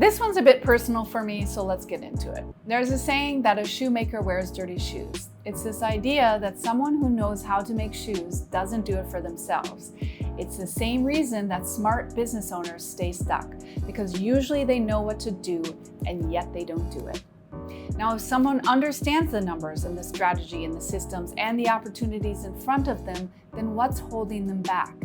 This one's a bit personal for me, so let's get into it. There's a saying that a shoemaker wears dirty shoes. It's this idea that someone who knows how to make shoes doesn't do it for themselves. It's the same reason that smart business owners stay stuck, because usually they know what to do and yet they don't do it. Now, if someone understands the numbers and the strategy and the systems and the opportunities in front of them, then what's holding them back?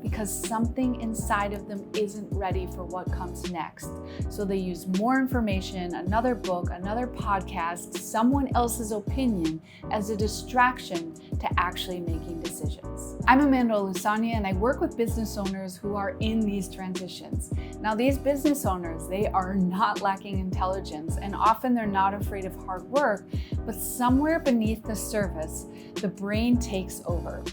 Because something inside of them isn't ready for what comes next. So they use more information, another book, another podcast, someone else's opinion as a distraction to actually making decisions. I'm Amanda Lusania, and I work with business owners who are in these transitions. Now, these business owners, they are not lacking intelligence, and often they're not afraid of hard work, but somewhere beneath the surface, the brain takes over.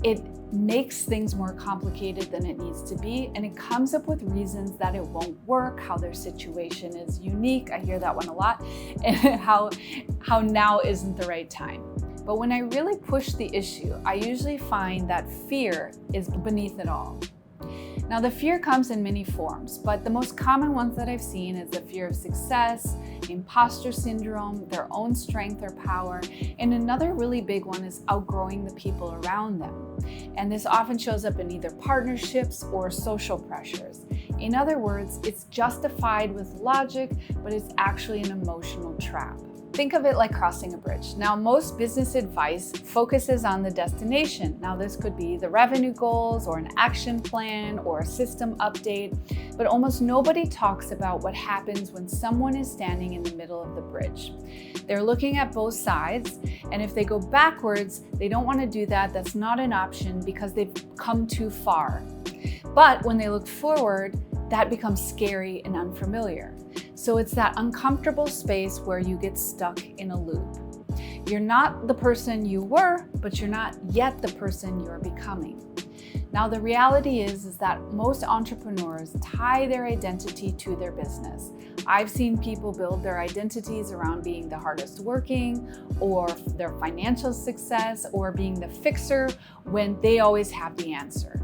It makes things more complicated than it needs to be, and it comes up with reasons that it won't work, how their situation is unique, I hear that one a lot, and how now isn't the right time. But when I really push the issue, I usually find that fear is beneath it all. Now, the fear comes in many forms, but the most common ones that I've seen is the fear of success, imposter syndrome, their own strength or power, and another really big one is outgrowing the people around them. And this often shows up in either partnerships or social pressures. In other words, it's justified with logic, but it's actually an emotional trap. Think of it like crossing a bridge. Now, most business advice focuses on the destination. Now, this could be the revenue goals or an action plan or a system update, but almost nobody talks about what happens when someone is standing in the middle of the bridge. They're looking at both sides, and if they go backwards, they don't want to do that. That's not an option because they've come too far. But when they look forward, that becomes scary and unfamiliar. So it's that uncomfortable space where you get stuck in a loop. You're not the person you were, but you're not yet the person you're becoming. Now, the reality is that most entrepreneurs tie their identity to their business. I've seen people build their identities around being the hardest working, or their financial success, or being the fixer when they always have the answer.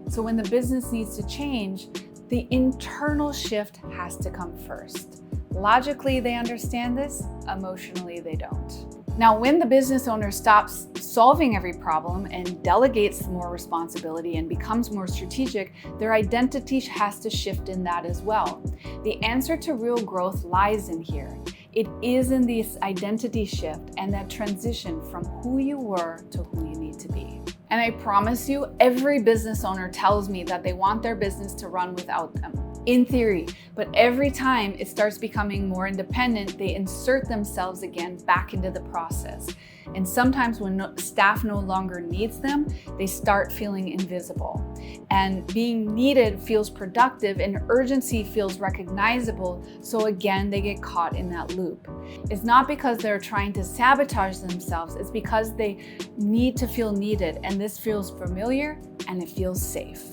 So when the business needs to change, the internal shift has to come first. Logically, they understand this. Emotionally, they don't. Now, when the business owner stops solving every problem and delegates more responsibility and becomes more strategic, their identity has to shift in that as well. The answer to real growth lies in here. It is in this identity shift and that transition from who you were to who you need to be. And I promise you, every business owner tells me that they want their business to run without them, in theory. But every time it starts becoming more independent, they insert themselves again back into the process. And sometimes when staff no longer needs them, they start feeling invisible. And being needed feels productive and urgency feels recognizable. So again, they get caught in that loop. It's not because they're trying to sabotage themselves, it's because they need to feel needed. And this feels familiar and it feels safe.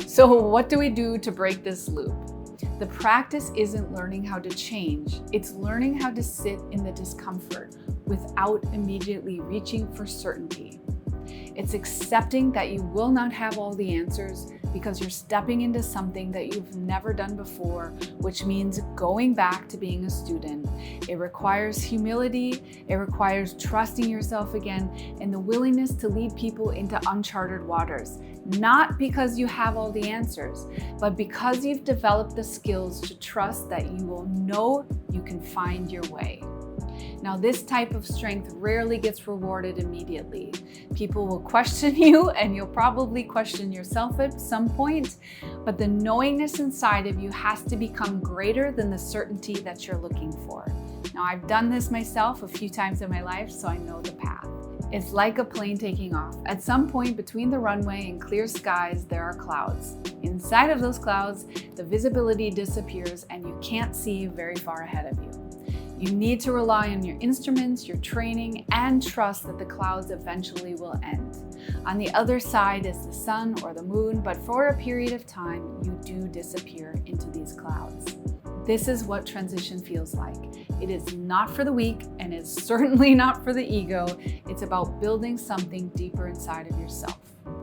So what do we do to break this loop? The practice isn't learning how to change, it's learning how to sit in the discomfort without immediately reaching for certainty. It's accepting that you will not have all the answers because you're stepping into something that you've never done before, which means going back to being a student. It requires humility, it requires trusting yourself again, and the willingness to lead people into uncharted waters. Not because you have all the answers, but because you've developed the skills to trust that you will know you can find your way. Now, this type of strength rarely gets rewarded immediately. People will question you, and you'll probably question yourself at some point, but the knowingness inside of you has to become greater than the certainty that you're looking for. Now, I've done this myself a few times in my life, so I know the path. It's like a plane taking off. At some point between the runway and clear skies, there are clouds. Inside of those clouds, the visibility disappears and you can't see very far ahead of you. You need to rely on your instruments, your training, and trust that the clouds eventually will end. On the other side is the sun or the moon, but for a period of time, you do disappear into these clouds. This is what transition feels like. It is not for the weak, and it's certainly not for the ego. It's about building something deeper inside of yourself.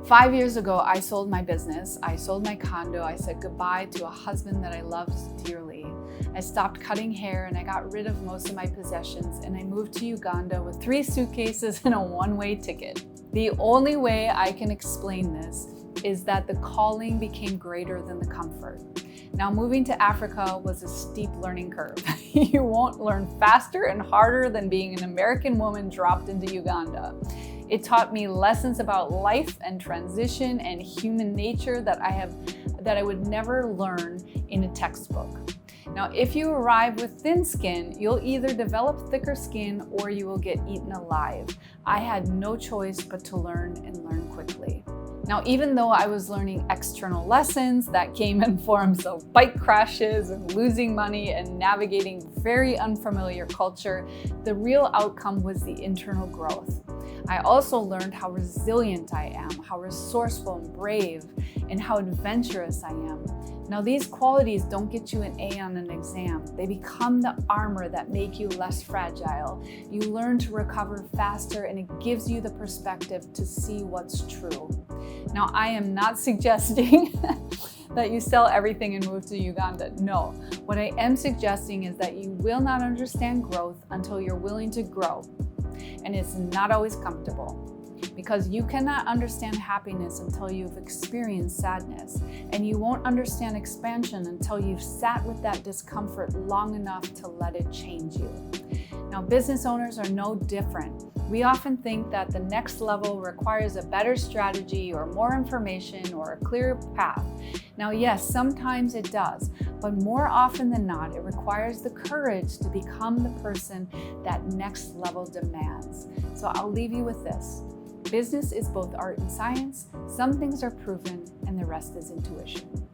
5 years ago, I sold my business. I sold my condo. I said goodbye to a husband that I loved dearly. I stopped cutting hair and I got rid of most of my possessions, and I moved to Uganda with 3 suitcases and a one-way ticket. The only way I can explain this is that the calling became greater than the comfort. Now, moving to Africa was a steep learning curve. You won't learn faster and harder than being an American woman dropped into Uganda. It taught me lessons about life and transition and human nature that I would never learn in a textbook. Now, if you arrive with thin skin, you'll either develop thicker skin or you will get eaten alive. I had no choice but to learn and learn quickly. Now, even though I was learning external lessons that came in forms of bike crashes and losing money and navigating very unfamiliar culture, the real outcome was the internal growth. I also learned how resilient I am, how resourceful and brave, and how adventurous I am. Now, these qualities don't get you an A on an exam. They become the armor that make you less fragile. You learn to recover faster, and it gives you the perspective to see what's true. Now, I am not suggesting that you sell everything and move to Uganda. No, what I am suggesting is that you will not understand growth until you're willing to grow. And it's not always comfortable, because you cannot understand happiness until you've experienced sadness, and you won't understand expansion until you've sat with that discomfort long enough to let it change you. Now, business owners are no different. We often think that the next level requires a better strategy or more information or a clearer path. Now, yes, sometimes it does, but more often than not, it requires the courage to become the person that next level demands. So I'll leave you with this. Business is both art and science. Some things are proven, and the rest is intuition.